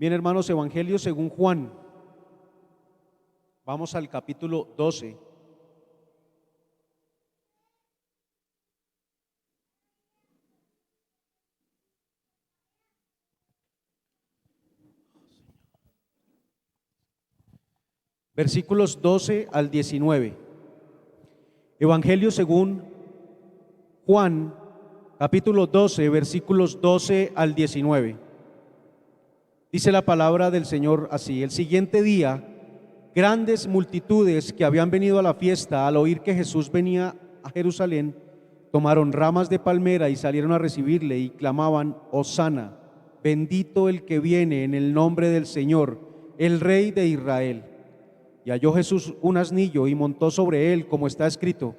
Bien, hermanos, Evangelio según Juan. Vamos al capítulo 12. Versículos 12 al 19. Evangelio según Juan, capítulo 12, versículos 12 al 19. Dice la palabra del Señor así: el siguiente día, grandes multitudes que habían venido a la fiesta, al oír que Jesús venía a Jerusalén, tomaron ramas de palmera y salieron a recibirle y clamaban: Hosana, bendito el que viene en el nombre del Señor, el Rey de Israel. Y halló Jesús un asnillo y montó sobre él, como está escrito: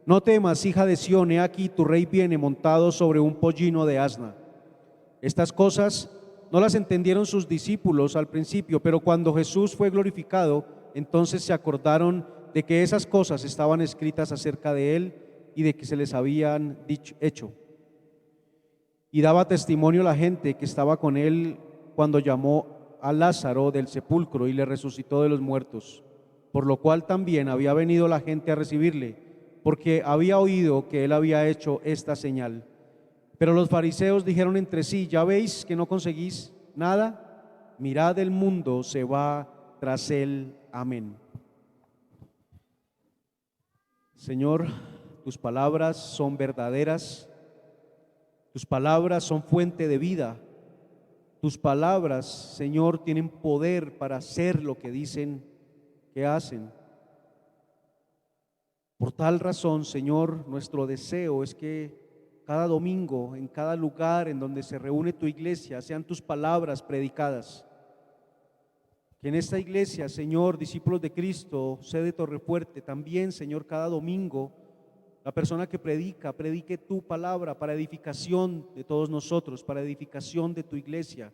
no temas, hija de Sión, he aquí tu rey viene montado sobre un pollino de asna. Estas cosas no las entendieron sus discípulos al principio, pero cuando Jesús fue glorificado, entonces se acordaron de que esas cosas estaban escritas acerca de él y de que se les habían hecho. Y daba testimonio la gente que estaba con él cuando llamó a Lázaro del sepulcro y le resucitó de los muertos, por lo cual también había venido la gente a recibirle, porque había oído que él había hecho esta señal. Pero los fariseos dijeron entre sí: ¿ya veis que no conseguís nada? Mirad, el mundo se va tras él. Amén. Señor, tus palabras son verdaderas, tus palabras son fuente de vida, tus palabras, Señor, tienen poder para hacer lo que dicen que hacen. Por tal razón, Señor, nuestro deseo es que cada domingo, en cada lugar en donde se reúne tu iglesia, sean tus palabras predicadas. Que en esta iglesia, Señor, discípulos de Cristo, sede Torrefuerte, también, Señor, cada domingo, la persona que predique tu palabra para edificación de todos nosotros, para edificación de tu iglesia,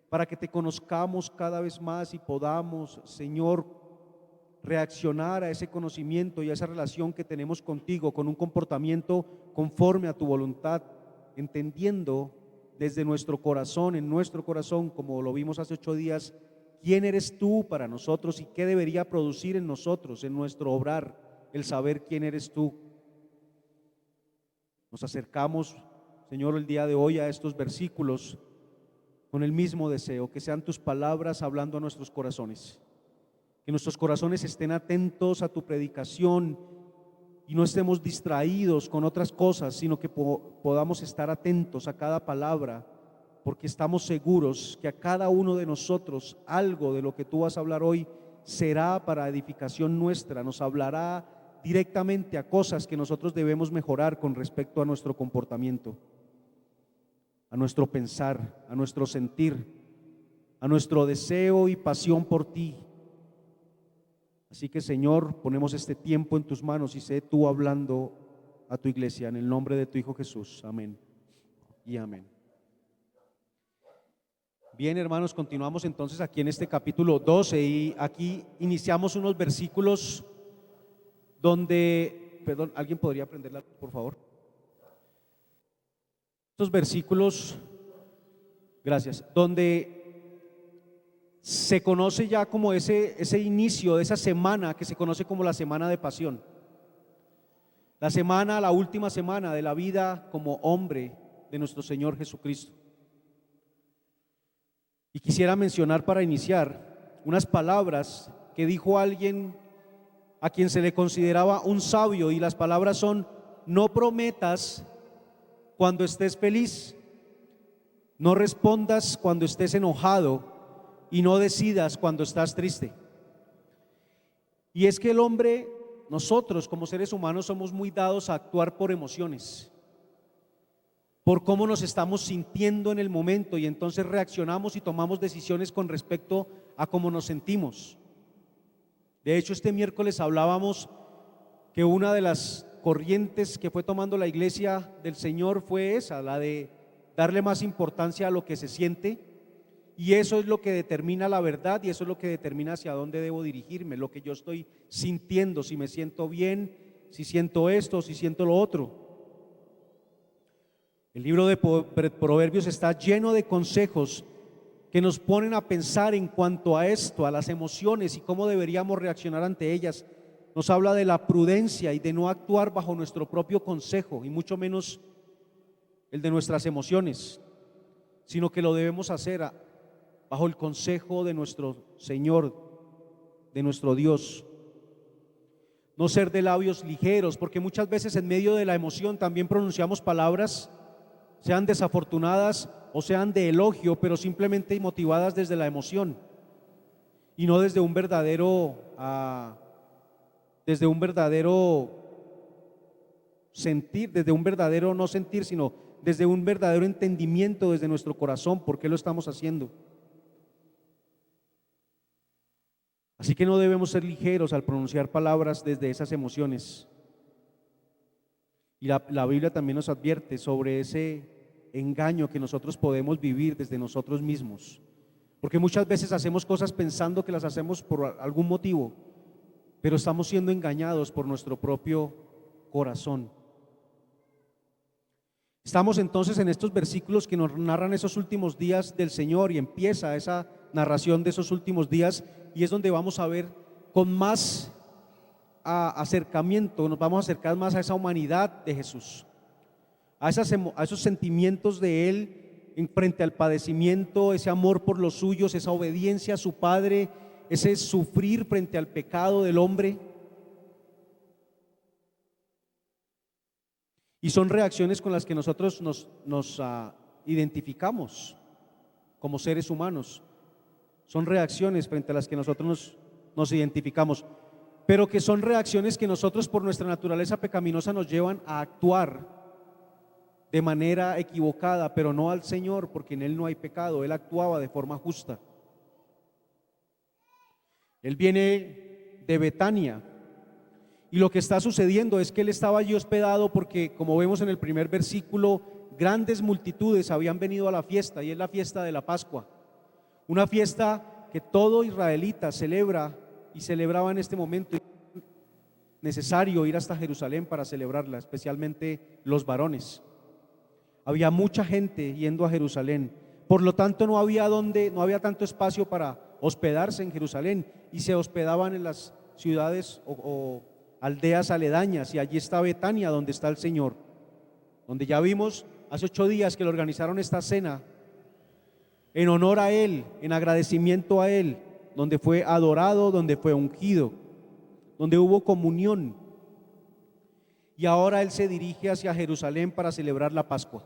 para que te conozcamos cada vez más y podamos, Señor, reaccionar a ese conocimiento y a esa relación que tenemos contigo con un comportamiento conforme a tu voluntad, entendiendo desde nuestro corazón, en nuestro corazón, como lo vimos hace 8 días, quién eres tú para nosotros y qué debería producir en nosotros, en nuestro obrar, el saber quién eres tú. Nos acercamos, Señor, el día de hoy a estos versículos con el mismo deseo, que sean tus palabras hablando a nuestros corazones. Que nuestros corazones estén atentos a tu predicación y no estemos distraídos con otras cosas, sino que podamos estar atentos a cada palabra, porque estamos seguros que a cada uno de nosotros algo de lo que tú vas a hablar hoy será para edificación nuestra, nos hablará directamente a cosas que nosotros debemos mejorar con respecto a nuestro comportamiento, a nuestro pensar, a nuestro sentir, a nuestro deseo y pasión por ti. Así que, Señor, ponemos este tiempo en tus manos y sé tú hablando a tu iglesia en el nombre de tu Hijo Jesús. Amén y amén. Bien, hermanos, continuamos entonces aquí en este capítulo 12 y aquí iniciamos unos versículos donde, perdón, ¿alguien podría prender la luz, por favor? Estos versículos, gracias, donde se conoce ya como ese inicio de esa semana que se conoce como la semana de pasión. La última semana de la vida como hombre de nuestro Señor Jesucristo. Y quisiera mencionar para iniciar unas palabras que dijo alguien a quien se le consideraba un sabio, y las palabras son: no prometas cuando estés feliz, no respondas cuando estés enojado y no decidas cuando estás triste. Y es que el hombre, nosotros como seres humanos, somos muy dados a actuar por emociones, por cómo nos estamos sintiendo en el momento, y entonces reaccionamos y tomamos decisiones con respecto a cómo nos sentimos. De hecho, este miércoles hablábamos que una de las corrientes que fue tomando la iglesia del Señor fue esa, la de darle más importancia a lo que se siente. Y eso es lo que determina la verdad, y eso es lo que determina hacia dónde debo dirigirme, lo que yo estoy sintiendo, si me siento bien, si siento esto, si siento lo otro. El libro de Proverbios está lleno de consejos que nos ponen a pensar en cuanto a esto, a las emociones y cómo deberíamos reaccionar ante ellas. Nos habla de la prudencia y de no actuar bajo nuestro propio consejo, y mucho menos el de nuestras emociones, sino que lo debemos hacer bajo el consejo de nuestro Señor, de nuestro Dios. No ser de labios ligeros, porque muchas veces en medio de la emoción también pronunciamos palabras, sean desafortunadas o sean de elogio, pero simplemente motivadas desde la emoción y no desde un verdadero sentir, desde un verdadero no sentir, sino desde un verdadero entendimiento desde nuestro corazón, por qué lo estamos haciendo. Así que no debemos ser ligeros al pronunciar palabras desde esas emociones. Y la Biblia también nos advierte sobre ese engaño que nosotros podemos vivir desde nosotros mismos, porque muchas veces hacemos cosas pensando que las hacemos por algún motivo, pero estamos siendo engañados por nuestro propio corazón. Estamos entonces en estos versículos que nos narran esos últimos días del Señor, y empieza esa narración de esos últimos días, y es donde vamos a ver con más acercamiento, nos vamos a acercar más a esa humanidad de Jesús, a esos sentimientos de Él en frente al padecimiento, ese amor por los suyos, esa obediencia a su Padre, ese sufrir frente al pecado del hombre. Y son reacciones con las que nosotros nos identificamos como seres humanos. Son reacciones frente a las que nosotros nos identificamos, pero que son reacciones que nosotros por nuestra naturaleza pecaminosa nos llevan a actuar de manera equivocada, pero no al Señor, porque en Él no hay pecado. Él actuaba de forma justa. Él viene de Betania, y lo que está sucediendo es que Él estaba allí hospedado porque, como vemos en el primer versículo, grandes multitudes habían venido a la fiesta, y es la fiesta de la Pascua, una fiesta que todo israelita celebra y celebraba en este momento. Necesario ir hasta Jerusalén para celebrarla, especialmente los varones. Había mucha gente yendo a Jerusalén, por lo tanto no había tanto espacio para hospedarse en Jerusalén, y se hospedaban en las ciudades o aldeas aledañas, y allí está Betania, donde está el Señor, donde ya vimos hace 8 días que le organizaron esta cena en honor a Él, en agradecimiento a Él, donde fue adorado, donde fue ungido, donde hubo comunión. Y ahora Él se dirige hacia Jerusalén para celebrar la Pascua.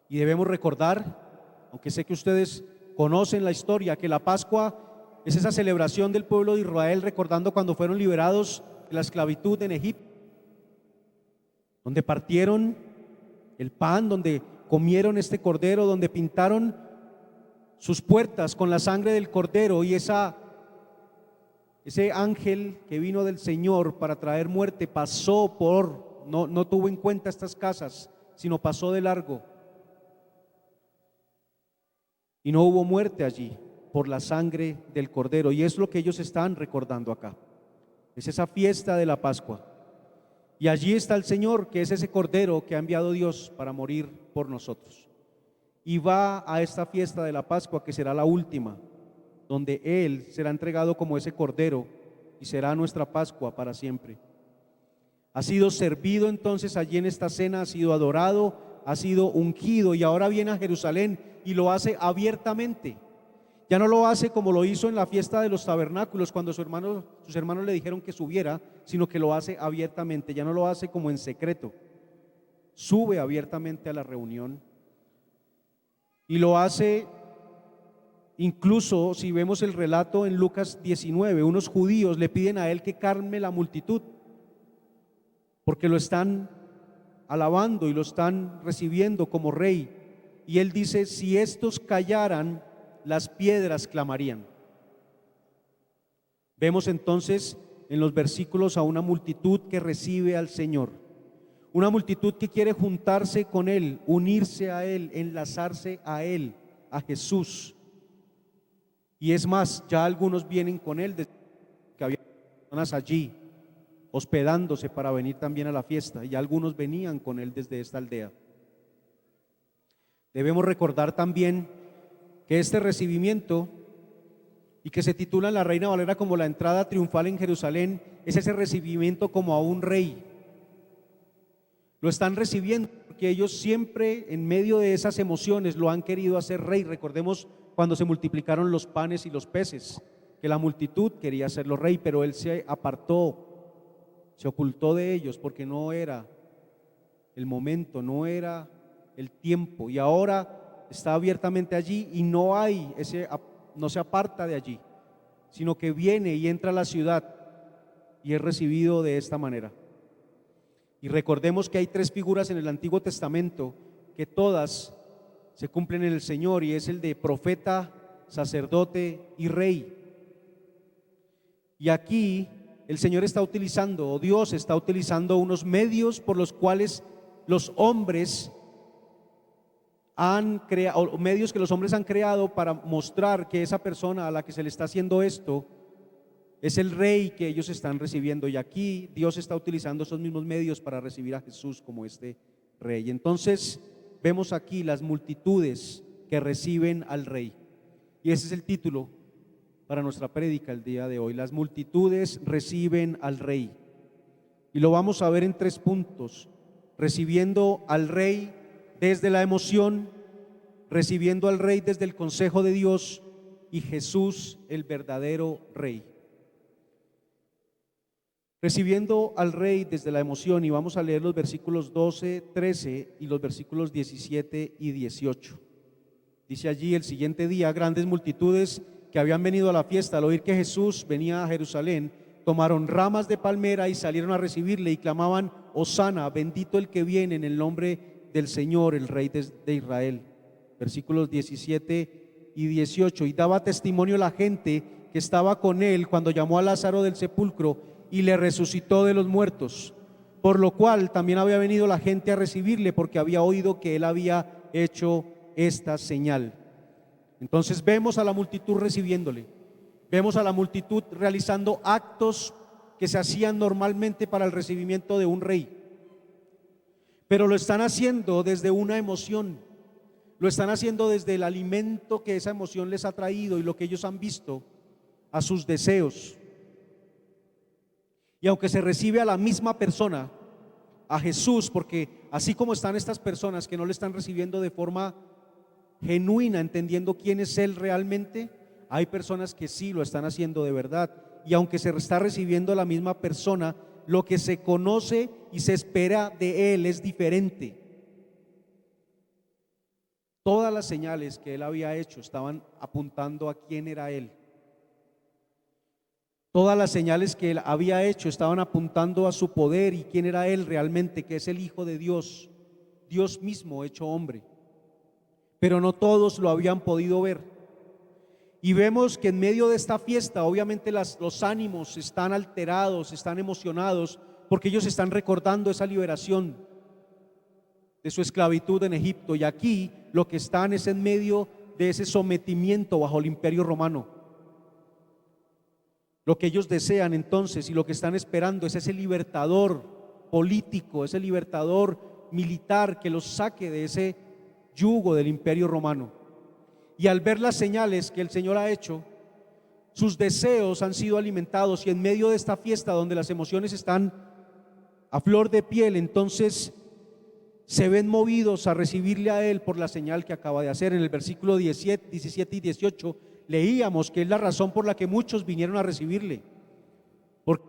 Y debemos recordar, aunque sé que ustedes conocen la historia, que la Pascua es esa celebración del pueblo de Israel recordando cuando fueron liberados de la esclavitud en Egipto, donde partieron el pan, donde comieron este cordero, donde pintaron sus puertas con la sangre del cordero, y ese ángel que vino del Señor para traer muerte pasó no tuvo en cuenta estas casas, sino pasó de largo, y no hubo muerte allí por la sangre del cordero. Y es lo que ellos están recordando acá, es esa fiesta de la Pascua. Y allí está el Señor, que es ese cordero que ha enviado Dios para morir por nosotros, y va a esta fiesta de la Pascua, que será la última, donde Él será entregado como ese cordero y será nuestra Pascua para siempre. Ha sido servido entonces allí en esta cena, ha sido adorado, ha sido ungido, y ahora viene a Jerusalén y lo hace abiertamente. Ya no lo hace como lo hizo en la fiesta de los tabernáculos, cuando sus hermanos le dijeron que subiera, sino que lo hace abiertamente. Ya no lo hace como en secreto, sube abiertamente a la reunión, y lo hace. Incluso si vemos el relato en Lucas 19, unos judíos le piden a Él que calme la multitud, porque lo están alabando y lo están recibiendo como rey. Y Él dice: si estos callaran, las piedras clamarían. Vemos entonces en los versículos a una multitud que recibe al Señor, una multitud que quiere juntarse con Él, unirse a Él, enlazarse a Él, a Jesús. Y es más, ya algunos vienen con Él, desde que había personas allí hospedándose para venir también a la fiesta, y algunos venían con Él desde esta aldea. Debemos recordar también que este recibimiento, y que se titula en la Reina Valera como la entrada triunfal en Jerusalén, es ese recibimiento como a un rey. Lo están recibiendo porque ellos siempre en medio de esas emociones lo han querido hacer rey. Recordemos cuando se multiplicaron los panes y los peces, que la multitud quería hacerlo rey, pero él se apartó, se ocultó de ellos porque no era el momento, no era el tiempo, y ahora está abiertamente allí y no se aparta de allí, sino que viene y entra a la ciudad y es recibido de esta manera. Y recordemos que hay 3 figuras en el Antiguo Testamento que todas se cumplen en el Señor, y es el de profeta, sacerdote y rey. Y aquí el Señor está utilizando, o Dios está utilizando, unos medios por los cuales los hombres han creado, medios que los hombres han creado para mostrar que esa persona a la que se le está haciendo esto es el rey que ellos están recibiendo. Y aquí Dios está utilizando esos mismos medios para recibir a Jesús como este rey. Entonces vemos aquí las multitudes que reciben al rey, y ese es el título para nuestra prédica el día de hoy: las multitudes reciben al rey. Y lo vamos a ver en 3 puntos: recibiendo al rey desde la emoción, recibiendo al rey desde el consejo de Dios, y Jesús, el verdadero rey. Recibiendo al rey desde la emoción, y vamos a leer los versículos 12, 13 y los versículos 17 y 18. Dice allí: el siguiente día, grandes multitudes que habían venido a la fiesta, al oír que Jesús venía a Jerusalén, tomaron ramas de palmera y salieron a recibirle y clamaban: Hosana, bendito el que viene en el nombre del Señor, el Rey de Israel. Versículos 17 y 18. Y daba testimonio la gente que estaba con él cuando llamó a Lázaro del sepulcro y le resucitó de los muertos, por lo cual también había venido la gente a recibirle, porque había oído que él había hecho esta señal. Entonces vemos a la multitud recibiéndole, vemos a la multitud realizando actos que se hacían normalmente para el recibimiento de un rey, pero lo están haciendo desde una emoción, lo están haciendo desde el alimento que esa emoción les ha traído y lo que ellos han visto, a sus deseos. Y aunque se recibe a la misma persona, a Jesús, porque así como están estas personas que no le están recibiendo de forma genuina, entendiendo quién es Él realmente, hay personas que sí lo están haciendo de verdad. Y aunque se está recibiendo a la misma persona, lo que se conoce y se espera de Él es diferente. Todas las señales que Él había hecho estaban apuntando a quién era Él. Todas las señales que Él había hecho estaban apuntando a su poder y quién era Él realmente, que es el Hijo de Dios, Dios mismo hecho hombre. Pero no todos lo habían podido ver. Y vemos que en medio de esta fiesta, obviamente los ánimos están alterados, están emocionados, porque ellos están recordando esa liberación de su esclavitud en Egipto. Y aquí lo que están es en medio de ese sometimiento bajo el imperio romano. Lo que ellos desean entonces y lo que están esperando es ese libertador político, ese libertador militar que los saque de ese yugo del imperio romano. Y al ver las señales que el Señor ha hecho, sus deseos han sido alimentados, y en medio de esta fiesta donde las emociones están a flor de piel, entonces se ven movidos a recibirle a Él por la señal que acaba de hacer. En el versículo 17 y 18 leíamos que es la razón por la que muchos vinieron a recibirle, porque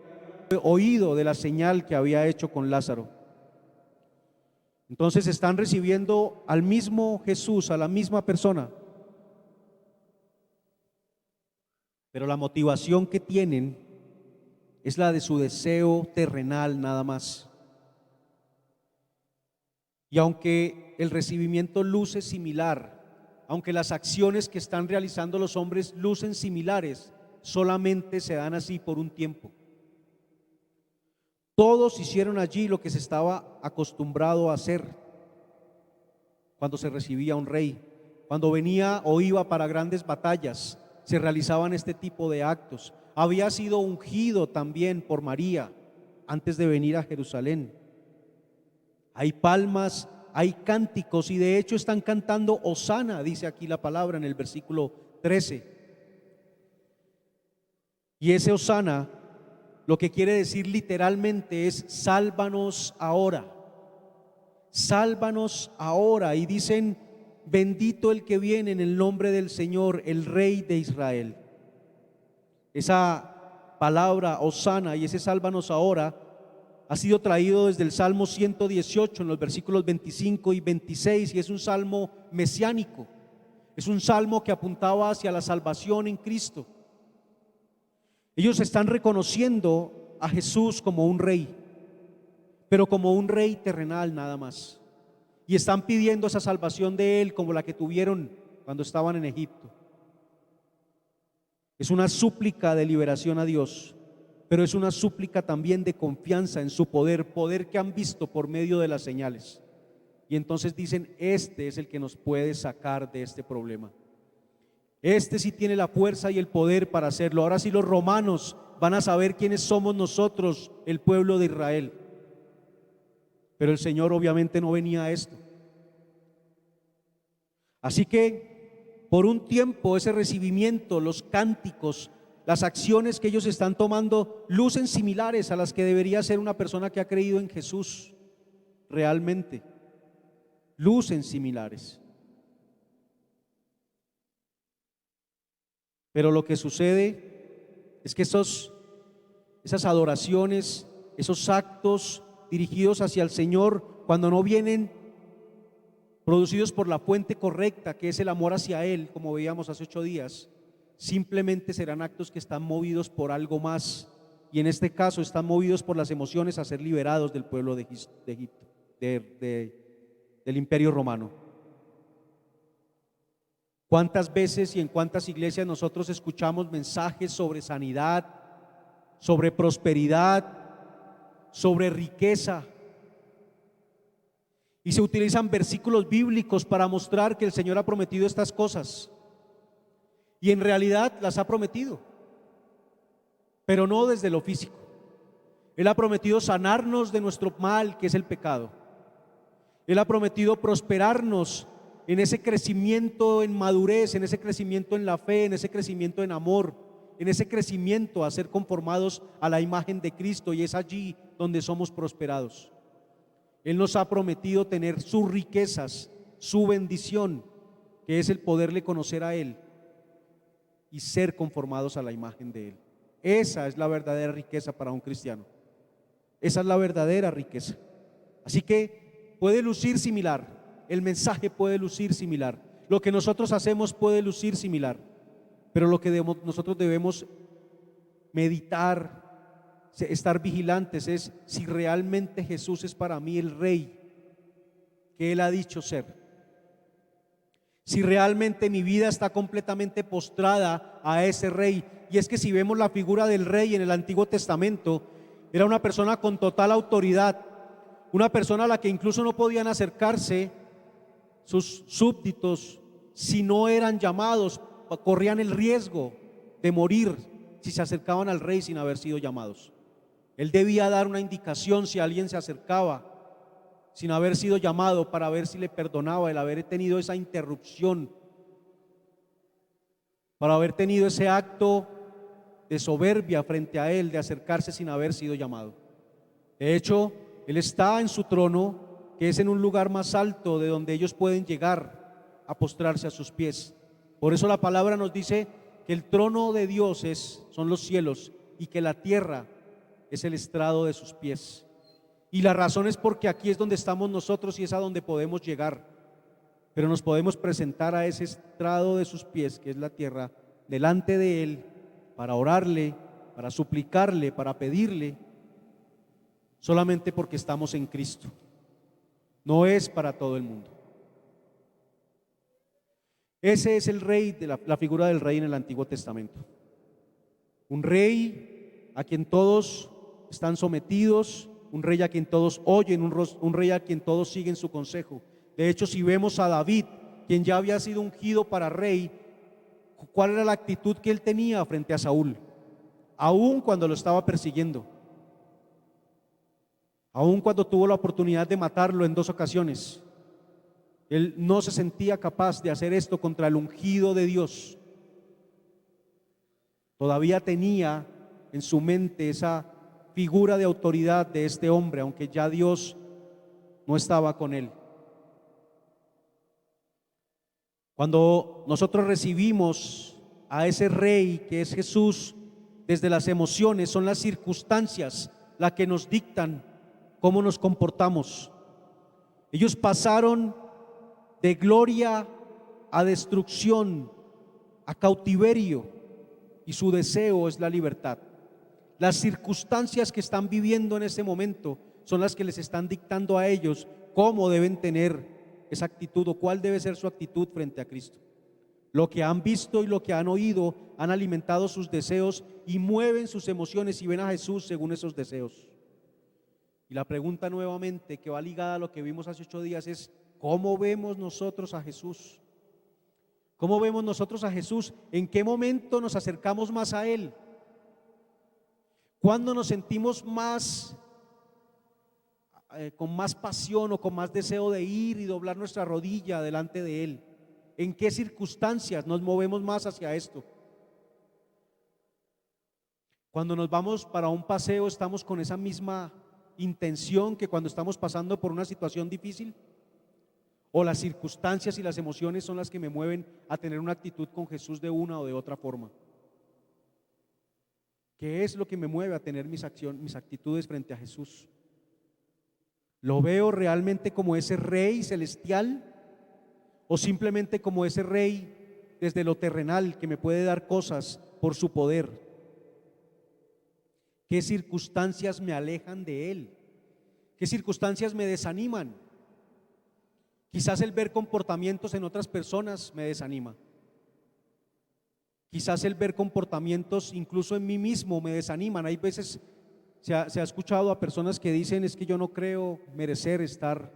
habían oído de la señal que había hecho con Lázaro. Entonces están recibiendo al mismo Jesús, a la misma persona, pero la motivación que tienen es la de su deseo terrenal nada más. Y aunque el recibimiento luce similar, aunque las acciones que están realizando los hombres lucen similares, solamente se dan así por un tiempo. Todos hicieron allí lo que se estaba acostumbrado a hacer cuando se recibía un rey. Cuando venía o iba para grandes batallas, se realizaban este tipo de actos. Había sido ungido también por María antes de venir a Jerusalén. Hay palmas, hay cánticos y de hecho están cantando Hosana, dice aquí la palabra en el versículo 13. Y ese Hosana lo que quiere decir literalmente es sálvanos ahora. Sálvanos ahora. Y dicen, bendito el que viene en el nombre del Señor, el Rey de Israel. Esa palabra Hosana y ese sálvanos ahora ha sido traído desde el Salmo 118 en los versículos 25 y 26 y es un salmo mesiánico. Es un salmo que apuntaba hacia la salvación en Cristo. Ellos están reconociendo a Jesús como un rey, pero como un rey terrenal nada más. Y están pidiendo esa salvación de Él como la que tuvieron cuando estaban en Egipto. Es una súplica de liberación a Dios, pero es una súplica también de confianza en su poder, poder que han visto por medio de las señales. Y entonces dicen, este es el que nos puede sacar de este problema. Este sí tiene la fuerza y el poder para hacerlo. Ahora sí los romanos van a saber quiénes somos nosotros, el pueblo de Israel. Pero el Señor obviamente no venía a esto. Así que por un tiempo ese recibimiento, los cánticos, las acciones que ellos están tomando lucen similares a las que debería ser una persona que ha creído en Jesús realmente. Lucen similares. Pero lo que sucede es que esas adoraciones, esos actos dirigidos hacia el Señor, cuando no vienen producidos por la fuente correcta, que es el amor hacia Él, como veíamos hace 8 días, simplemente serán actos que están movidos por algo más, y en este caso están movidos por las emociones a ser liberados del pueblo de Egipto, del Imperio Romano. ¿Cuántas veces y en cuántas iglesias nosotros escuchamos mensajes sobre sanidad, sobre prosperidad, sobre riqueza? Y se utilizan versículos bíblicos para mostrar que el Señor ha prometido estas cosas. Y en realidad las ha prometido, pero no desde lo físico. Él ha prometido sanarnos de nuestro mal, que es el pecado. Él ha prometido prosperarnos en ese crecimiento en madurez, en ese crecimiento en la fe, en ese crecimiento en amor, en ese crecimiento a ser conformados a la imagen de Cristo, y es allí donde somos prosperados. Él nos ha prometido tener sus riquezas, su bendición, que es el poderle conocer a Él y ser conformados a la imagen de Él. Esa es la verdadera riqueza para un cristiano. Esa es la verdadera riqueza. Así que puede lucir similar. El mensaje puede lucir similar, lo que nosotros hacemos puede lucir similar, pero lo que nosotros debemos meditar, estar vigilantes es si realmente Jesús es para mí el Rey que Él ha dicho ser. Si realmente mi vida está completamente postrada a ese Rey. Y es que si vemos la figura del Rey en el Antiguo Testamento, era una persona con total autoridad, una persona a la que incluso no podían acercarse sus súbditos si no eran llamados, corrían el riesgo de morir si se acercaban al rey sin haber sido llamados. Él debía dar una indicación si alguien se acercaba sin haber sido llamado, para ver si le perdonaba el haber tenido esa interrupción, para haber tenido ese acto de soberbia frente a él, de acercarse sin haber sido llamado. De hecho, él está en su trono, que es en un lugar más alto de donde ellos pueden llegar a postrarse a sus pies. Por eso la palabra nos dice que el trono de Dios son los cielos y que la tierra es el estrado de sus pies. Y la razón es porque aquí es donde estamos nosotros y es a donde podemos llegar. Pero nos podemos presentar a ese estrado de sus pies, que es la tierra, delante de Él, para orarle, para suplicarle, para pedirle, solamente porque estamos en Cristo. No es para todo el mundo. Ese es el rey, la figura del rey en el Antiguo Testamento. Un rey a quien todos están sometidos, un rey a quien todos oyen, un rey a quien todos siguen su consejo. De hecho, si vemos a David, quien ya había sido ungido para rey, ¿cuál era la actitud que él tenía frente a Saúl? Aún cuando lo estaba persiguiendo, aún cuando tuvo la oportunidad de matarlo en 2 ocasiones, Él no se sentía capaz de hacer esto contra el ungido de Dios. Todavía tenía en su mente esa figura de autoridad de este hombre, aunque ya Dios no estaba con él. Cuando nosotros recibimos a ese rey que es Jesús, desde las emociones, son las circunstancias las que nos dictan cómo nos comportamos. Ellos pasaron de gloria a destrucción, a cautiverio, y su deseo es la libertad. Las circunstancias que están viviendo en ese momento son las que les están dictando a ellos cómo deben tener esa actitud o cuál debe ser su actitud frente a Cristo. Lo que han visto y lo que han oído han alimentado sus deseos y mueven sus emociones y ven a Jesús según esos deseos. Y la pregunta nuevamente que va ligada a lo que vimos hace 8 días es: ¿cómo vemos nosotros a Jesús? ¿Cómo vemos nosotros a Jesús? ¿En qué momento nos acercamos más a Él? ¿Cuándo nos sentimos más con más pasión o con más deseo de ir y doblar nuestra rodilla delante de Él? ¿En qué circunstancias nos movemos más hacia esto? Cuando nos vamos para un paseo, ¿estamos con esa misma intención que cuando estamos pasando por una situación difícil? ¿O las circunstancias y las emociones son las que me mueven a tener una actitud con Jesús de una o de otra forma? ¿Qué es lo que me mueve a tener mis actitudes frente a Jesús? ¿Lo veo realmente como ese rey celestial o simplemente como ese rey desde lo terrenal que me puede dar cosas por su poder? ¿Qué circunstancias me alejan de Él? ¿Qué circunstancias me desaniman? Quizás el ver comportamientos en otras personas me desanima. Quizás el ver comportamientos incluso en mí mismo me desaniman. Hay veces se ha escuchado a personas que dicen: es que yo no creo merecer estar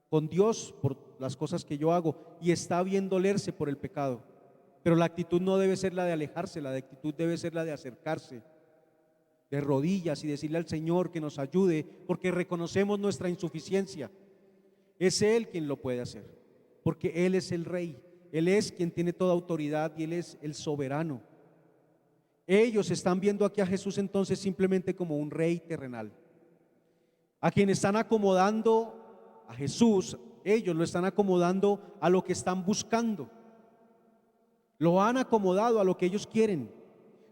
con Dios por las cosas que yo hago, y está bien dolerse por el pecado, pero la actitud no debe ser la de alejarse, la actitud debe ser la de acercarse de rodillas y decirle al Señor que nos ayude, porque reconocemos nuestra insuficiencia. Es Él quien lo puede hacer, porque Él es el Rey, Él es quien tiene toda autoridad y Él es el soberano. Ellos están viendo aquí a Jesús entonces simplemente como un rey terrenal, a quien están acomodando a Jesús. Ellos lo están acomodando a lo que están buscando, lo han acomodado a lo que ellos quieren,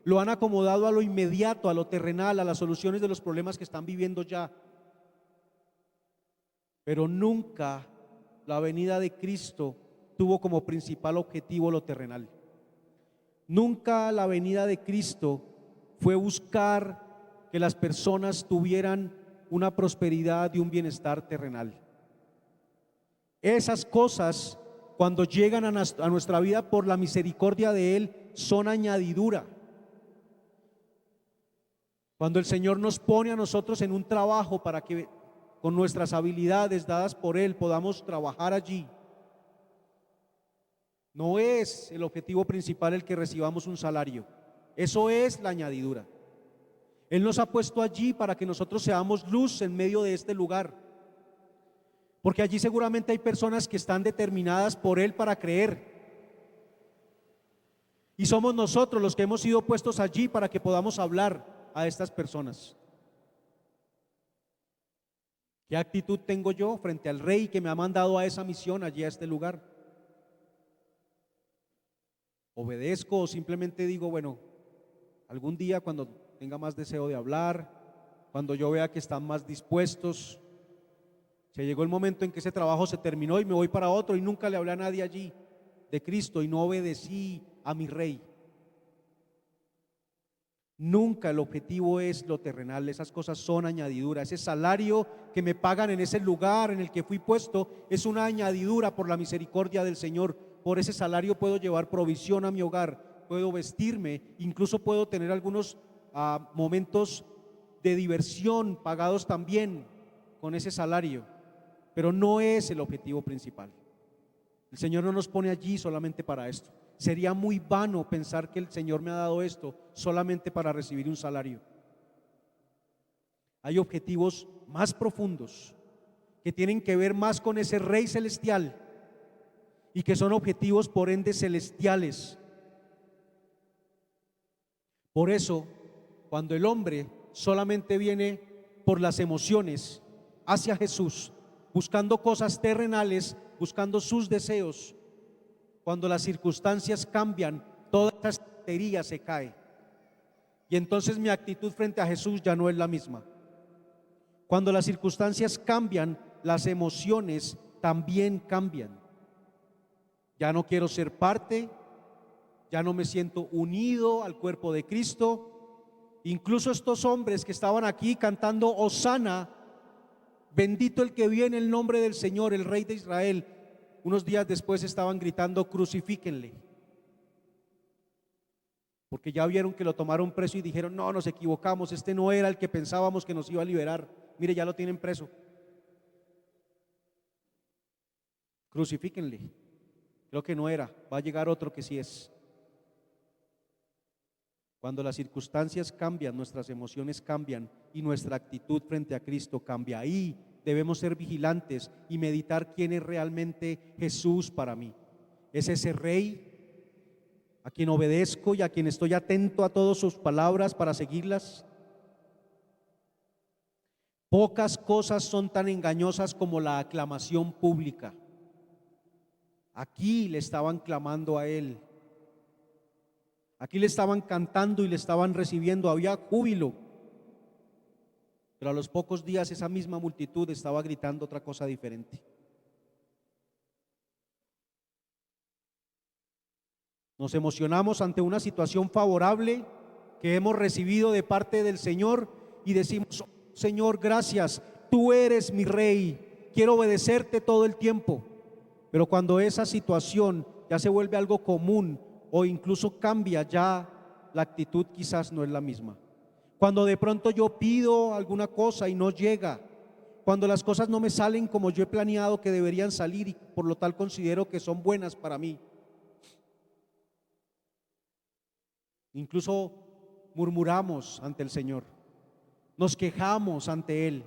lo han acomodado a lo inmediato, a lo terrenal, a las soluciones de los problemas que están viviendo ya. Pero nunca la venida de Cristo tuvo como principal objetivo lo terrenal. Nunca la venida de Cristo fue buscar que las personas tuvieran una prosperidad y un bienestar terrenal. Esas cosas, cuando llegan a nuestra vida por la misericordia de Él, son añadidura. Cuando el Señor nos pone a nosotros en un trabajo para que con nuestras habilidades dadas por Él podamos trabajar allí, no es el objetivo principal el que recibamos un salario. Eso es la añadidura. Él nos ha puesto allí para que nosotros seamos luz en medio de este lugar, porque allí seguramente hay personas que están determinadas por Él para creer, y somos nosotros los que hemos sido puestos allí para que podamos hablar a estas personas. ¿Qué actitud tengo yo frente al Rey que me ha mandado a esa misión, allí a este lugar? ¿Obedezco o simplemente digo, bueno, algún día cuando tenga más deseo de hablar, cuando yo vea que están más dispuestos, se llegó el momento en que ese trabajo se terminó y me voy para otro, y nunca le hablé a nadie allí de Cristo y no obedecí a mi Rey? Nunca el objetivo es lo terrenal, esas cosas son añadidura. Ese salario que me pagan en ese lugar en el que fui puesto es una añadidura por la misericordia del Señor. Por ese salario puedo llevar provisión a mi hogar, puedo vestirme, incluso puedo tener algunos momentos de diversión pagados también con ese salario, pero no es el objetivo principal. El Señor no nos pone allí solamente para esto. Sería muy vano pensar que el Señor me ha dado esto solamente para recibir un salario. Hay objetivos más profundos que tienen que ver más con ese Rey celestial y que son objetivos por ende celestiales. Por eso, cuando el hombre solamente viene por las emociones hacia Jesús, buscando cosas terrenales, buscando sus deseos, cuando las circunstancias cambian, toda esa estrategia se cae. Y entonces mi actitud frente a Jesús ya no es la misma. Cuando las circunstancias cambian, las emociones también cambian. Ya no quiero ser parte, ya no me siento unido al cuerpo de Cristo. Incluso estos hombres que estaban aquí cantando Hosana, bendito el que viene en el nombre del Señor, el Rey de Israel, unos días después estaban gritando crucifíquenle, porque ya vieron que lo tomaron preso y dijeron: no, nos equivocamos, este no era el que pensábamos que nos iba a liberar, mire, ya lo tienen preso, crucifíquenle. Creo que no era, va a llegar otro que sí es. Cuando las circunstancias cambian, nuestras emociones cambian y nuestra actitud frente a Cristo cambia. Ahí debemos ser vigilantes y meditar quién es realmente Jesús para mí. ¿Es ese Rey a quien obedezco y a quien estoy atento a todas sus palabras para seguirlas? Pocas cosas son tan engañosas como la aclamación pública. Aquí le estaban clamando a él, aquí le estaban cantando y le estaban recibiendo, había júbilo, pero a los pocos días esa misma multitud estaba gritando otra cosa diferente. Nos emocionamos ante una situación favorable que hemos recibido de parte del Señor y decimos: Señor, gracias, tú eres mi Rey, quiero obedecerte todo el tiempo. Pero cuando esa situación ya se vuelve algo común o incluso cambia, ya la actitud quizás no es la misma. Cuando de pronto yo pido alguna cosa y no llega, cuando las cosas no me salen como yo he planeado que deberían salir y por lo tal considero que son buenas para mí, incluso murmuramos ante el Señor, nos quejamos ante Él: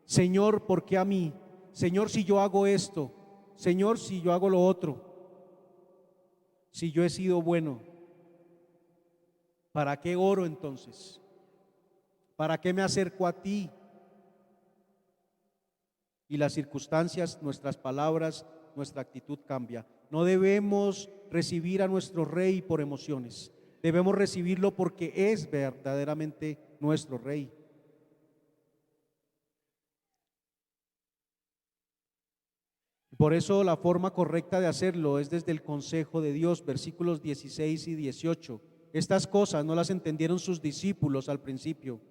Señor, ¿por qué a mí? Señor, si yo hago esto, Señor, si yo hago lo otro, si yo he sido bueno, ¿para qué oro entonces? ¿Para qué me acerco a ti? Y las circunstancias, nuestras palabras, nuestra actitud cambia. No debemos recibir a nuestro Rey por emociones, debemos recibirlo porque es verdaderamente nuestro Rey. Por eso la forma correcta de hacerlo es desde el consejo de Dios, versículos 16 y 18. Estas cosas no las entendieron sus discípulos al principio,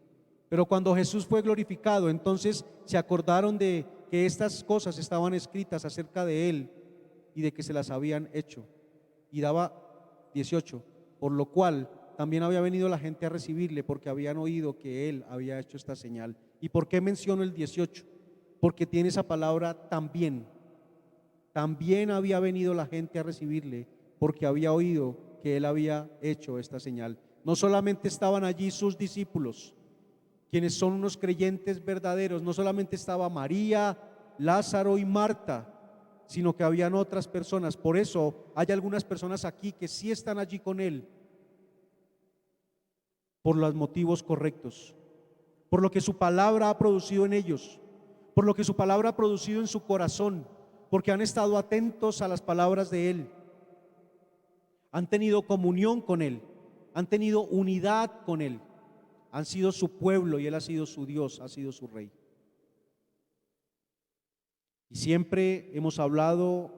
pero cuando Jesús fue glorificado, entonces se acordaron de que estas cosas estaban escritas acerca de Él y de que se las habían hecho. Y daba 18, por lo cual también había venido la gente a recibirle, porque habían oído que Él había hecho esta señal. ¿Y por qué menciono el 18? Porque tiene esa palabra también. También había venido la gente a recibirle, porque había oído que Él había hecho esta señal. No solamente estaban allí sus discípulos, quienes son unos creyentes verdaderos, no solamente estaba María, Lázaro y Marta, sino que habían otras personas. Por eso hay algunas personas aquí que sí están allí con Él, por los motivos correctos, por lo que su palabra ha producido en ellos, por lo que su palabra ha producido en su corazón, porque han estado atentos a las palabras de Él, han tenido comunión con Él, han tenido unidad con Él, han sido su pueblo y Él ha sido su Dios, ha sido su Rey. Y siempre hemos hablado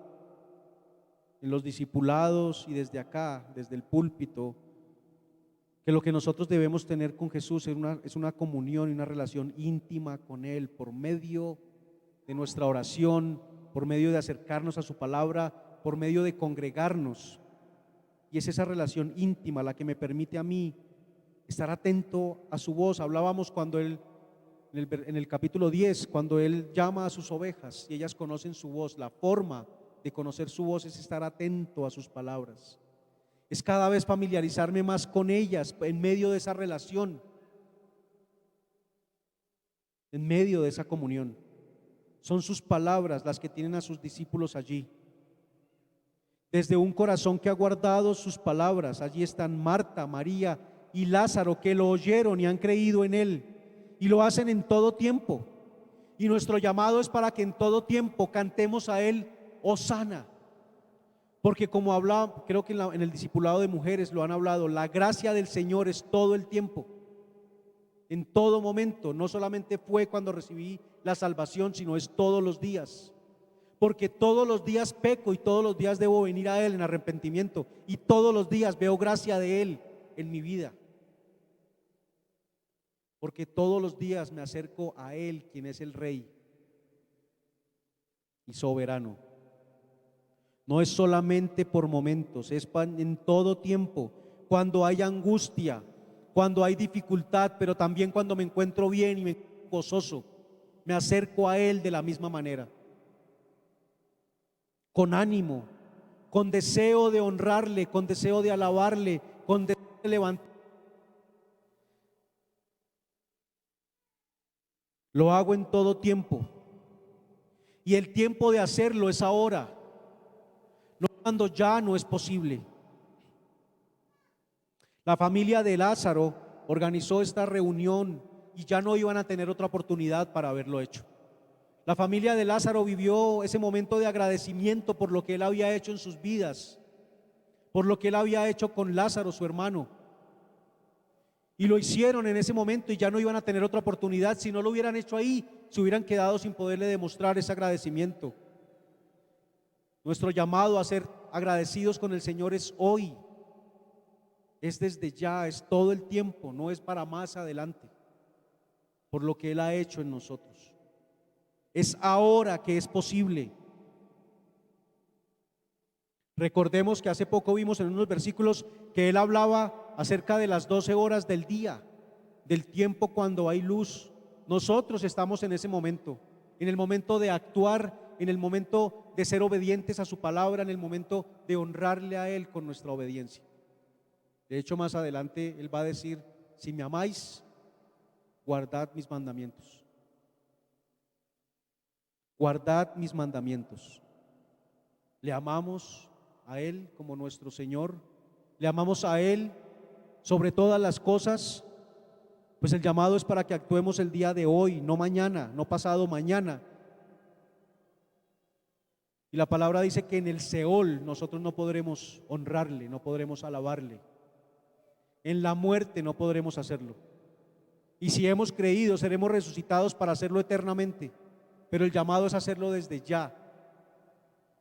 en los discipulados y desde acá, desde el púlpito, que lo que nosotros debemos tener con Jesús es una comunión y una relación íntima con Él por medio de nuestra oración, por medio de acercarnos a su palabra, por medio de congregarnos. Y es esa relación íntima la que me permite a mí estar atento a su voz. Hablábamos cuando Él, en el capítulo 10, cuando Él llama a sus ovejas y ellas conocen su voz. La forma de conocer su voz es estar atento a sus palabras. Es cada vez familiarizarme más con ellas en medio de esa relación, en medio de esa comunión. Son sus palabras las que tienen a sus discípulos allí. Desde un corazón que ha guardado sus palabras, allí están Marta, María y Lázaro, que lo oyeron y han creído en él, y lo hacen en todo tiempo. Y nuestro llamado es para que en todo tiempo cantemos a él, Hosana. Porque como hablaba, creo que en el discipulado de mujeres lo han hablado, la gracia del Señor es todo el tiempo, en todo momento. No solamente fue cuando recibí la salvación, sino es todos los días. Porque todos los días peco y todos los días debo venir a Él en arrepentimiento, y todos los días veo gracia de Él en mi vida. Porque todos los días me acerco a Él, quien es el Rey y soberano. No es solamente por momentos, es en todo tiempo, cuando hay angustia, cuando hay dificultad, pero también cuando me encuentro bien y me encuentro gozoso, me acerco a Él de la misma manera, con ánimo, con deseo de honrarle, con deseo de alabarle, con deseo de levantar. Lo hago en todo tiempo, y el tiempo de hacerlo es ahora, no cuando ya no es posible. La familia de Lázaro organizó esta reunión y ya no iban a tener otra oportunidad para haberlo hecho. La familia de Lázaro vivió ese momento de agradecimiento por lo que él había hecho en sus vidas, por lo que él había hecho con Lázaro, su hermano. Y lo hicieron en ese momento y ya no iban a tener otra oportunidad. Si no lo hubieran hecho ahí, se hubieran quedado sin poderle demostrar ese agradecimiento. Nuestro llamado a ser agradecidos con el Señor es hoy, es desde ya, es todo el tiempo, no es para más adelante, por lo que Él ha hecho en nosotros. Es ahora que es posible. Recordemos que hace poco vimos en unos versículos que Él hablaba acerca de las 12 horas del día, del tiempo cuando hay luz. Nosotros estamos en ese momento, en el momento de actuar, en el momento de ser obedientes a su palabra, en el momento de honrarle a Él con nuestra obediencia. De hecho, más adelante Él va a decir: si me amáis, guardad mis mandamientos. Guardad mis mandamientos. Le amamos a Él como nuestro Señor, le amamos a Él sobre todas las cosas. Pues el llamado es para que actuemos el día de hoy, no mañana, no pasado mañana. Y la palabra dice que en el Seol nosotros no podremos honrarle, no podremos alabarle. En la muerte no podremos hacerlo. Y si hemos creído, seremos resucitados para hacerlo eternamente. Pero el llamado es hacerlo desde ya.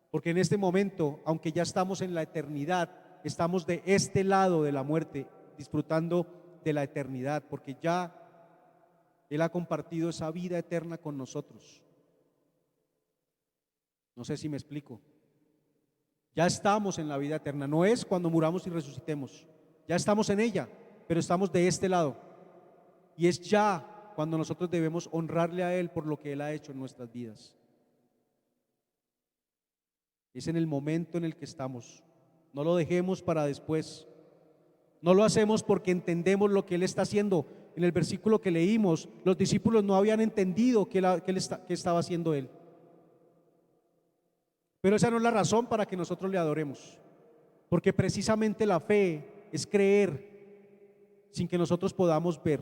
Porque en este momento, aunque ya estamos en la eternidad, estamos de este lado de la muerte, disfrutando de la eternidad, porque ya Él ha compartido esa vida eterna con nosotros. No sé si me explico. Ya estamos en la vida eterna, no es cuando muramos y resucitemos. Ya estamos en ella, pero estamos de este lado. Y es ya cuando nosotros debemos honrarle a Él por lo que Él ha hecho en nuestras vidas. Es en el momento en el que estamos. No lo dejemos para después. No lo hacemos porque entendemos lo que Él está haciendo. En el versículo que leímos, los discípulos no habían entendido qué estaba haciendo Él. Pero esa no es la razón para que nosotros le adoremos. Porque precisamente la fe es creer sin que nosotros podamos ver.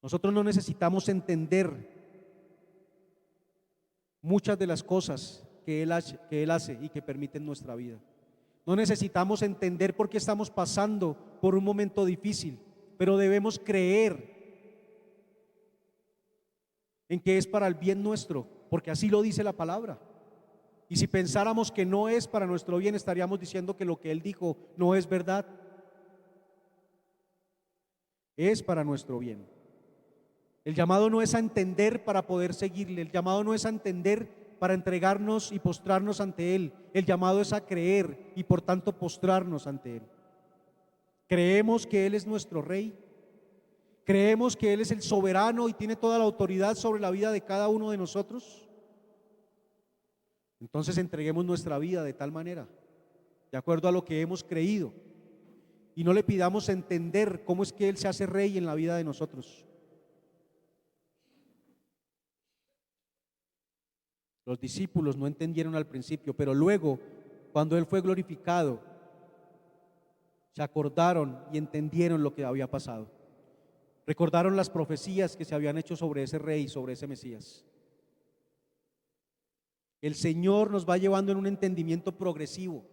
Nosotros no necesitamos entender muchas de las cosas que Él hace y que permite en nuestra vida. No necesitamos entender por qué estamos pasando por un momento difícil, pero debemos creer en que es para el bien nuestro, porque así lo dice la palabra. Y si pensáramos que no es para nuestro bien, estaríamos diciendo que lo que Él dijo no es verdad. Es para nuestro bien. El llamado no es a entender para poder seguirle, el llamado no es a entender para entregarnos y postrarnos ante Él. El llamado es a creer y por tanto postrarnos ante Él. Creemos que Él es nuestro Rey. Creemos que Él es el soberano y tiene toda la autoridad sobre la vida de cada uno de nosotros. Entonces entreguemos nuestra vida de tal manera, de acuerdo a lo que hemos creído, y no le pidamos entender cómo es que Él se hace Rey en la vida de nosotros. Los discípulos no entendieron al principio, pero luego, cuando Él fue glorificado, se acordaron y entendieron lo que había pasado. Recordaron las profecías que se habían hecho sobre ese rey, sobre ese Mesías. El Señor nos va llevando en un entendimiento progresivo.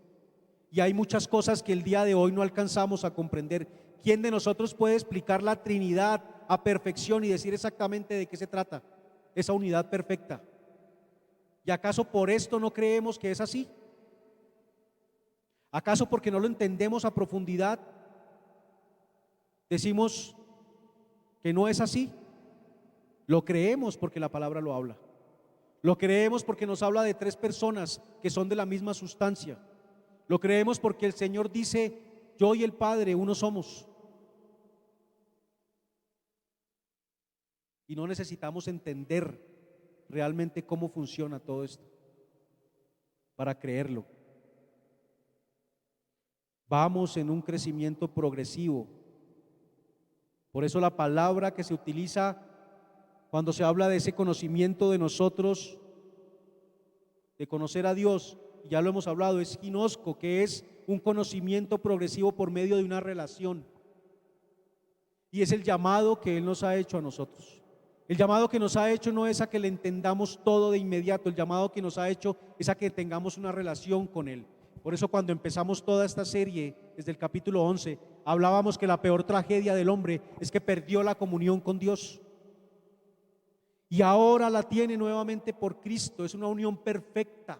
Y hay muchas cosas que el día de hoy no alcanzamos a comprender. ¿Quién de nosotros puede explicar la Trinidad a perfección y decir exactamente de qué se trata? Esa unidad perfecta. ¿Y acaso por esto no creemos que es así? ¿Acaso porque no lo entendemos a profundidad decimos que no es así? Lo creemos porque la palabra lo habla. Lo creemos porque nos habla de tres personas que son de la misma sustancia. Lo creemos porque el Señor dice: yo y el Padre uno somos. Y no necesitamos entender realmente cómo funciona todo esto para creerlo. Vamos en un crecimiento progresivo. Por eso la palabra que se utiliza cuando se habla de ese conocimiento de nosotros, de conocer a Dios, ya lo hemos hablado, es ginosco, que es un conocimiento progresivo por medio de una relación. Y es el llamado que Él nos ha hecho a nosotros. El llamado que nos ha hecho no es a que le entendamos todo de inmediato, el llamado que nos ha hecho es a que tengamos una relación con Él. Por eso cuando empezamos toda esta serie, desde el capítulo 11, hablábamos que la peor tragedia del hombre es que perdió la comunión con Dios. Y ahora la tiene nuevamente por Cristo. Es una unión perfecta,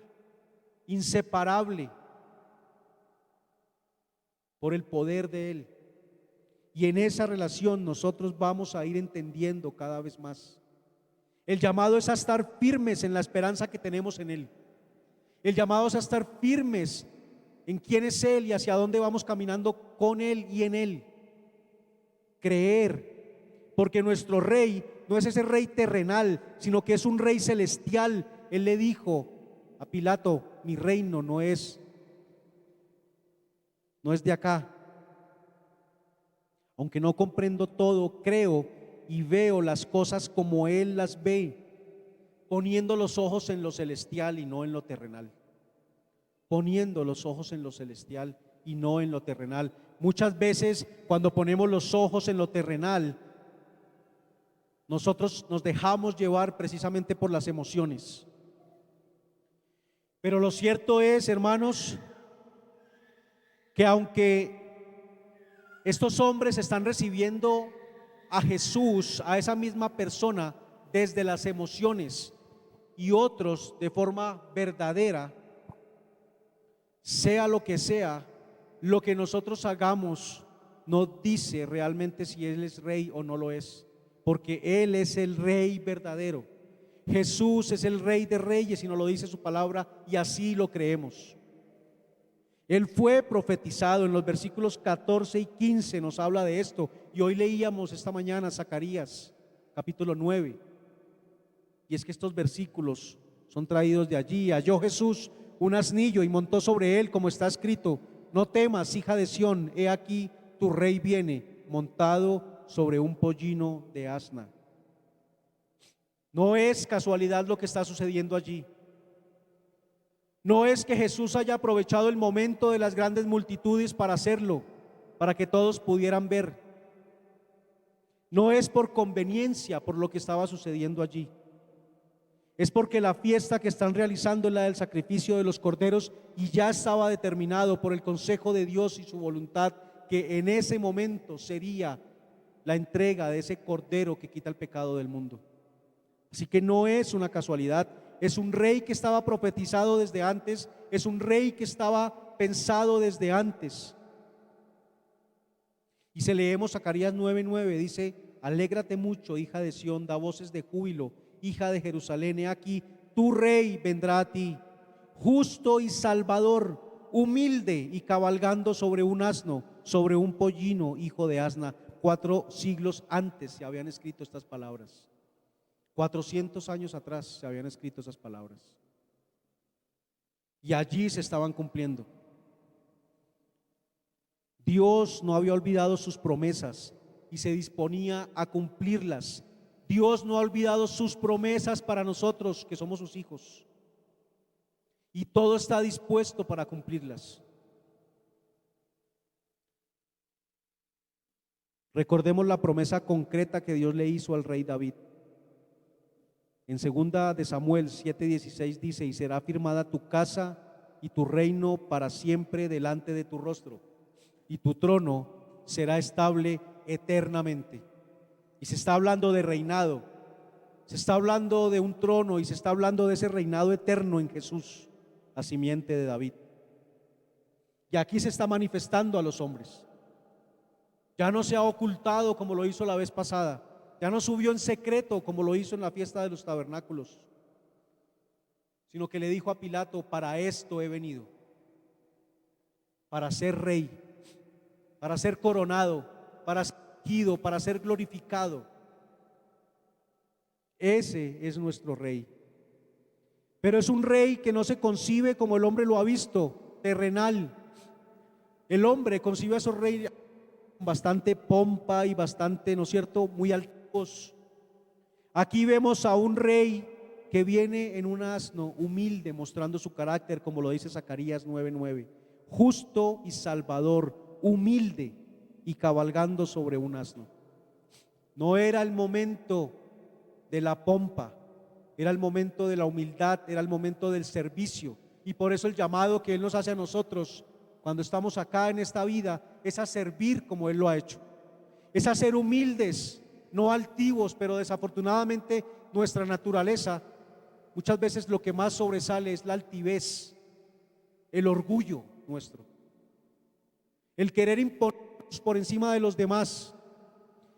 inseparable, por el poder de Él. Y en esa relación nosotros vamos a ir entendiendo cada vez más. El llamado es a estar firmes en la esperanza que tenemos en Él. El llamado es a estar firmes en quién es Él y hacia dónde vamos caminando con Él y en Él. Creer, porque nuestro Rey no es ese rey terrenal, sino que es un rey celestial. Él le dijo a Pilato: mi reino no es de acá. Aunque no comprendo todo, creo y veo las cosas como Él las ve, poniendo los ojos en lo celestial y no en lo terrenal. Poniendo los ojos en lo celestial y no en lo terrenal. Muchas veces cuando ponemos los ojos en lo terrenal, nosotros nos dejamos llevar precisamente por las emociones. Pero lo cierto es, hermanos, que aunque estos hombres están recibiendo a Jesús, a esa misma persona, desde las emociones, y otros de forma verdadera, sea lo que nosotros hagamos no dice realmente si Él es rey o no lo es, porque Él es el rey verdadero. Jesús es el rey de reyes y nos lo dice su palabra, y así lo creemos. Él fue profetizado en los versículos 14 y 15, nos habla de esto, y hoy leíamos esta mañana Zacarías capítulo 9, y es que estos versículos son traídos de allí. Halló Jesús un asnillo y montó sobre él, como está escrito: no temas, hija de Sión, he aquí tu rey viene, montado sobre un pollino de asna. No es casualidad lo que está sucediendo allí. No es que Jesús haya aprovechado el momento de las grandes multitudes para hacerlo, para que todos pudieran ver. No es por conveniencia por lo que estaba sucediendo allí. Es porque la fiesta que están realizando es la del sacrificio de los corderos, y ya estaba determinado por el consejo de Dios y su voluntad que en ese momento sería la entrega de ese cordero que quita el pecado del mundo. Así que no es una casualidad. Es un rey que estaba profetizado desde antes, es un rey que estaba pensado desde antes. Y si leemos Zacarías 9:9, dice: alégrate mucho, hija de Sión, da voces de júbilo, hija de Jerusalén, he aquí tu rey vendrá a ti, justo y salvador, humilde y cabalgando sobre un asno, sobre un pollino, hijo de asna. 4 siglos antes se habían escrito estas palabras. 400 años atrás se habían escrito esas palabras, y allí se estaban cumpliendo. Dios no había olvidado sus promesas y se disponía a cumplirlas. Dios no ha olvidado sus promesas para nosotros que somos sus hijos. y todo está dispuesto para cumplirlas. Recordemos la promesa concreta que Dios le hizo al rey David. En 2 de Samuel 7:16 dice: y será firmada tu casa y tu reino para siempre delante de tu rostro, y tu trono será estable eternamente. Y se está hablando de reinado, se está hablando de un trono y se está hablando de ese reinado eterno en Jesús, la simiente de David. Y aquí se está manifestando a los hombres. Ya no se ha ocultado como lo hizo la vez pasada, ya no subió en secreto como lo hizo en la fiesta de los tabernáculos, sino que le dijo a Pilato: para esto he venido, para ser rey, para ser coronado, para ser ungido, para ser glorificado. Ese es nuestro rey. Pero es un rey que no se concibe como el hombre lo ha visto, terrenal. El hombre concibe a esos reyes con bastante pompa y bastante, ¿no es cierto?, muy altos. Aquí vemos a un rey que viene en un asno humilde, mostrando su carácter, como lo dice Zacarías 9:9. Justo y salvador, humilde y cabalgando sobre un asno. No era el momento de la pompa, era el momento de la humildad, era el momento del servicio. Y por eso el llamado que Él nos hace a nosotros cuando estamos acá en esta vida es a servir como Él lo ha hecho, es a ser humildes, no altivos. Pero desafortunadamente nuestra naturaleza, muchas veces lo que más sobresale es la altivez, el orgullo nuestro, el querer imponernos por encima de los demás.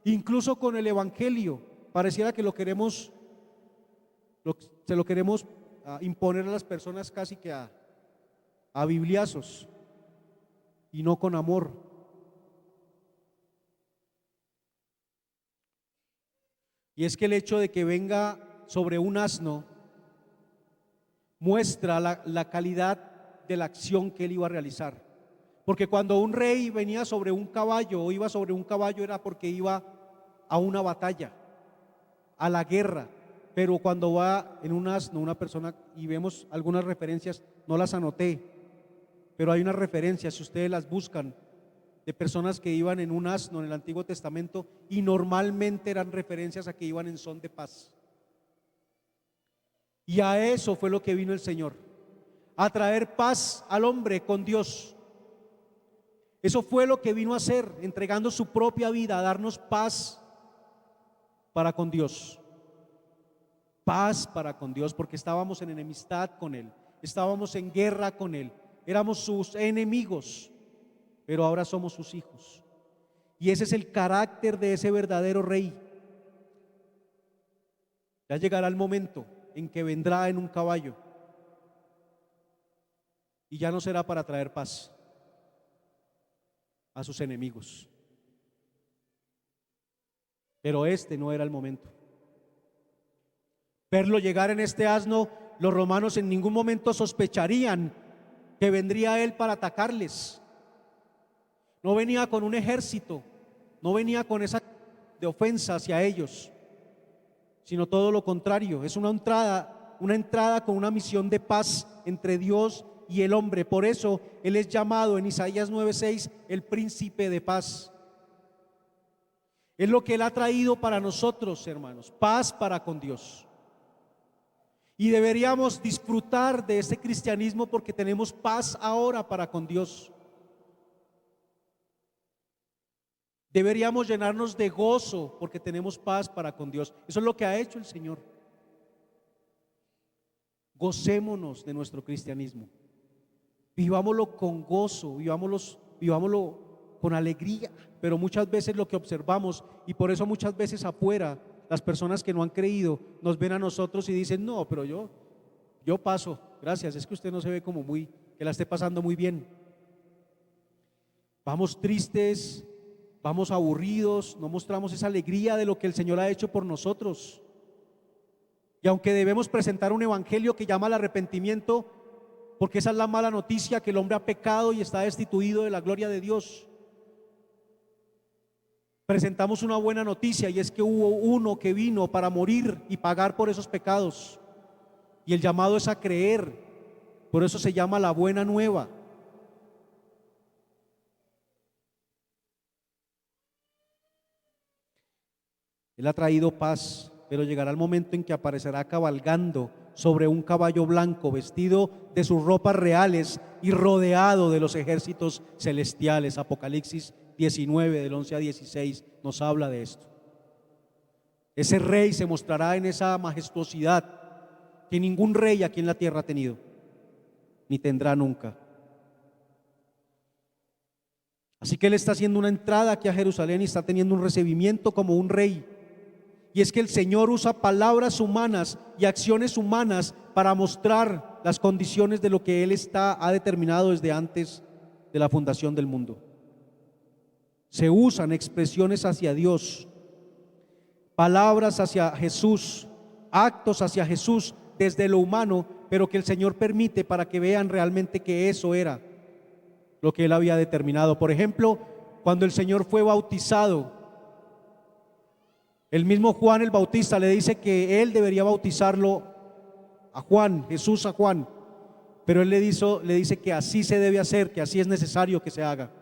Incluso con el evangelio pareciera que se lo queremos imponer a las personas casi que a bibliazos, y no con amor. Y es que el hecho de que venga sobre un asno muestra la calidad de la acción que él iba a realizar. Porque cuando un rey venía sobre un caballo o iba sobre un caballo era porque iba a una batalla, a la guerra. Pero cuando va en un asno una persona, y vemos algunas referencias, no las anoté, pero hay unas referencias, si ustedes las buscan, de personas que iban en un asno en el Antiguo Testamento, y normalmente eran referencias a que iban en son de paz. Y a eso fue lo que vino el Señor, a traer paz al hombre con Dios. Eso fue lo que vino a hacer, entregando su propia vida, a darnos paz para con Dios. Paz para con Dios, porque estábamos en enemistad con Él, estábamos en guerra con Él, éramos sus enemigos, pero ahora somos sus hijos. Y ese es el carácter de ese verdadero rey. Ya llegará el momento en que vendrá en un caballo y ya no será para traer paz a sus enemigos. Pero este no era el momento. Verlo llegar en este asno, los romanos en ningún momento sospecharían que vendría él para atacarles. No venía con un ejército, no venía con esa de ofensa hacia ellos, sino todo lo contrario. Es una entrada con una misión de paz entre Dios y el hombre. Por eso él es llamado en Isaías 9:6 el príncipe de paz. Es lo que él ha traído para nosotros, hermanos, paz para con Dios. Y deberíamos disfrutar de este cristianismo porque tenemos paz ahora para con Dios. Deberíamos llenarnos de gozo porque tenemos paz para con Dios. Eso es lo que ha hecho el Señor. Gocémonos de nuestro cristianismo. Vivámoslo con gozo, vivámoslo con alegría. Pero muchas veces lo que observamos, y por eso muchas veces afuera las personas que no han creído nos ven a nosotros y dicen: no, pero yo paso, gracias, es que usted no se ve como que la esté pasando muy bien. Vamos tristes, vamos aburridos, no mostramos esa alegría de lo que el Señor ha hecho por nosotros. Y aunque debemos presentar un evangelio que llama al arrepentimiento, porque esa es la mala noticia, que el hombre ha pecado y está destituido de la gloria de Dios, presentamos una buena noticia, y es que hubo uno que vino para morir y pagar por esos pecados. Y el llamado es a creer Por eso se llama la buena nueva. Él ha traído paz, pero llegará el momento en que aparecerá cabalgando sobre un caballo blanco, vestido de sus ropas reales y rodeado de los ejércitos celestiales. Apocalipsis 19, del 11 a 16, nos habla de esto. Ese rey se mostrará en esa majestuosidad que ningún rey aquí en la tierra ha tenido, ni tendrá nunca. Así que él está haciendo una entrada aquí a Jerusalén y está teniendo un recibimiento como un rey. Y es que el Señor usa palabras humanas y acciones humanas para mostrar las condiciones de lo que Él ha determinado desde antes de la fundación del mundo. Se usan expresiones hacia Dios, palabras hacia Jesús, actos hacia Jesús desde lo humano, pero que el Señor permite para que vean realmente que eso era lo que Él había determinado. Por ejemplo, cuando el Señor fue bautizado, el mismo Juan el Bautista le dice que él debería bautizarlo a Juan, Jesús a Juan, pero él le dice que así se debe hacer, que así es necesario que se haga.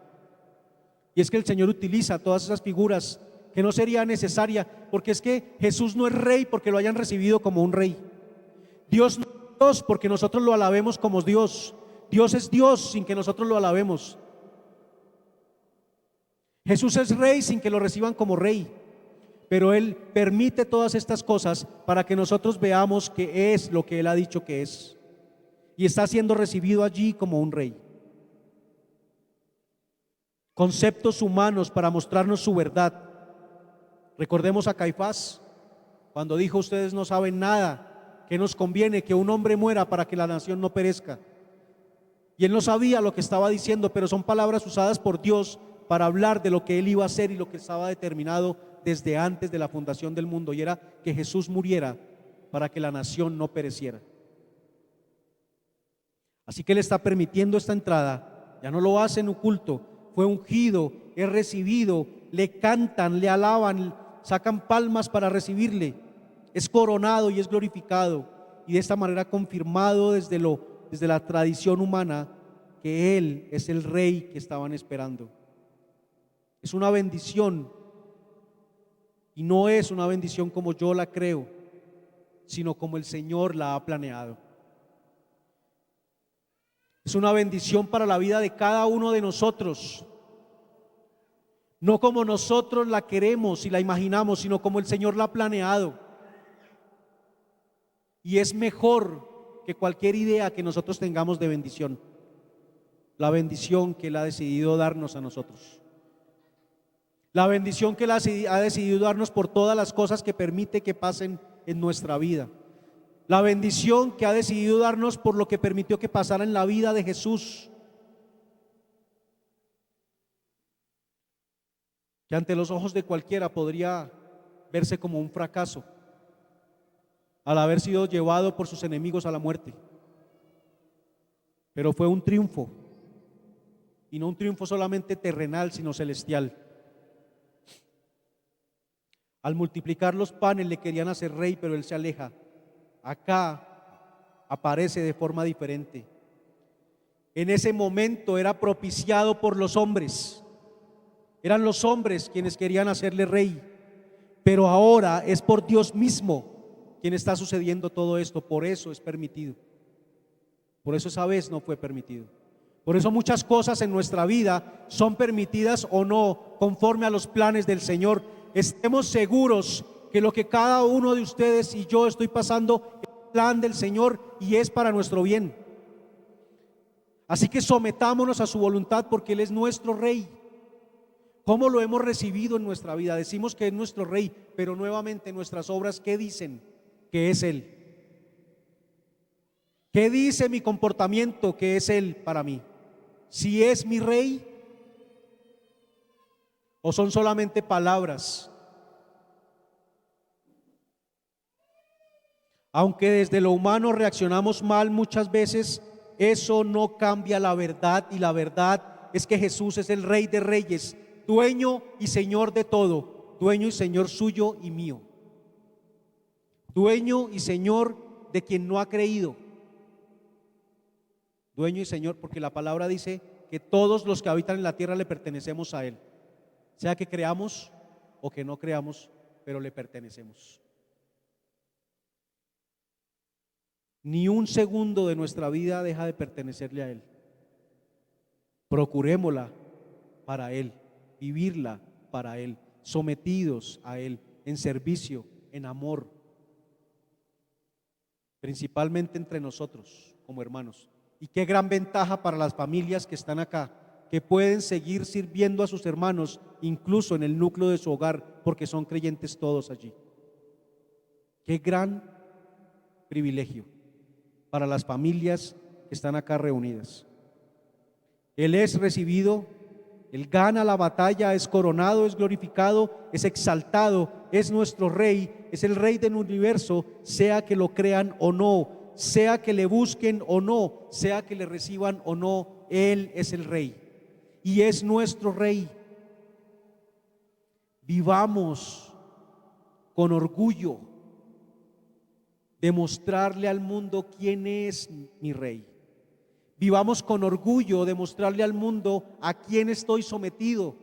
Y es que el Señor utiliza todas esas figuras que no sería necesaria, porque es que Jesús no es rey porque lo hayan recibido como un rey. Dios no es Dios porque nosotros lo alabemos como Dios. Dios es Dios sin que nosotros lo alabemos. Jesús es rey sin que lo reciban como rey. Pero Él permite todas estas cosas para que nosotros veamos que es lo que Él ha dicho que es. Y está siendo recibido allí como un rey. Conceptos humanos para mostrarnos su verdad. Recordemos a Caifás, cuando dijo: ustedes no saben nada, que nos conviene que un hombre muera para que la nación no perezca. Y él no sabía lo que estaba diciendo, pero son palabras usadas por Dios para hablar de lo que Él iba a hacer y lo que estaba determinado desde antes de la fundación del mundo, y era que Jesús muriera para que la nación no pereciera. Así que Él está permitiendo esta entrada, ya no lo hace en oculto, fue ungido, es recibido, le cantan, le alaban, sacan palmas para recibirle, es coronado y es glorificado, y de esta manera confirmado desde la tradición humana que Él es el rey que estaban esperando. Es una bendición. Y no es una bendición como yo la creo, sino como el Señor la ha planeado. Es una bendición para la vida de cada uno de nosotros, no como nosotros la queremos y la imaginamos, sino como el Señor la ha planeado. Y es mejor que cualquier idea que nosotros tengamos de bendición, la bendición que Él ha decidido darnos a nosotros. La bendición que Él ha decidido darnos por todas las cosas que permite que pasen en nuestra vida. La bendición que ha decidido darnos por lo que permitió que pasara en la vida de Jesús. Que ante los ojos de cualquiera podría verse como un fracaso al haber sido llevado por sus enemigos a la muerte. Pero fue un triunfo, y no un triunfo solamente terrenal, sino celestial. Al multiplicar los panes le querían hacer rey, pero Él se aleja. Acá aparece de forma diferente. En ese momento era propiciado por los hombres. Eran los hombres quienes querían hacerle rey, pero ahora es por Dios mismo quien está sucediendo todo esto. Por eso es permitido. Por eso esa vez no fue permitido. Por eso muchas cosas en nuestra vida son permitidas o no, conforme a los planes del Señor. Estemos seguros que lo que cada uno de ustedes y yo estoy pasando es el plan del Señor y es para nuestro bien. Así que sometámonos a su voluntad, porque Él es nuestro Rey. ¿Cómo lo hemos recibido en nuestra vida? Decimos que es nuestro Rey, pero nuevamente nuestras obras, ¿qué dicen? Que es Él. ¿Qué dice mi comportamiento que es Él para mí? ¿Si es mi Rey o son solamente palabras? Aunque desde lo humano reaccionamos mal muchas veces, eso no cambia la verdad, y la verdad es que Jesús es el Rey de Reyes, dueño y Señor de todo, dueño y Señor suyo y mío, dueño y Señor de quien no ha creído, dueño y Señor, porque la palabra dice que todos los que habitan en la tierra le pertenecemos a Él, sea que creamos o que no creamos, pero le pertenecemos. Ni un segundo de nuestra vida deja de pertenecerle a Él. Procurémosla para Él, vivirla para Él, sometidos a Él, en servicio, en amor, principalmente entre nosotros como hermanos. Y qué gran ventaja para las familias que están acá, que pueden seguir sirviendo a sus hermanos, incluso en el núcleo de su hogar, porque son creyentes todos allí. Qué gran privilegio para las familias que están acá reunidas. Él es recibido, Él gana la batalla, es coronado, es glorificado, es exaltado, es nuestro Rey, es el Rey del universo, sea que lo crean o no, sea que le busquen o no, sea que le reciban o no, Él es el Rey y es nuestro Rey. Vivamos con orgullo de mostrarle al mundo quién es mi Rey. Vivamos con orgullo de mostrarle al mundo a quién estoy sometido.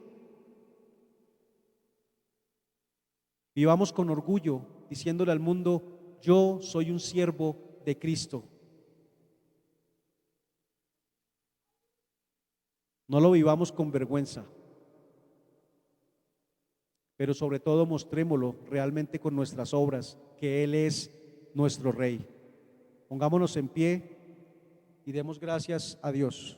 Vivamos con orgullo diciéndole al mundo: yo soy un siervo de Cristo. No lo vivamos con vergüenza, pero sobre todo mostrémoslo realmente con nuestras obras, que Él es nuestro Rey. Pongámonos en pie y demos gracias a Dios.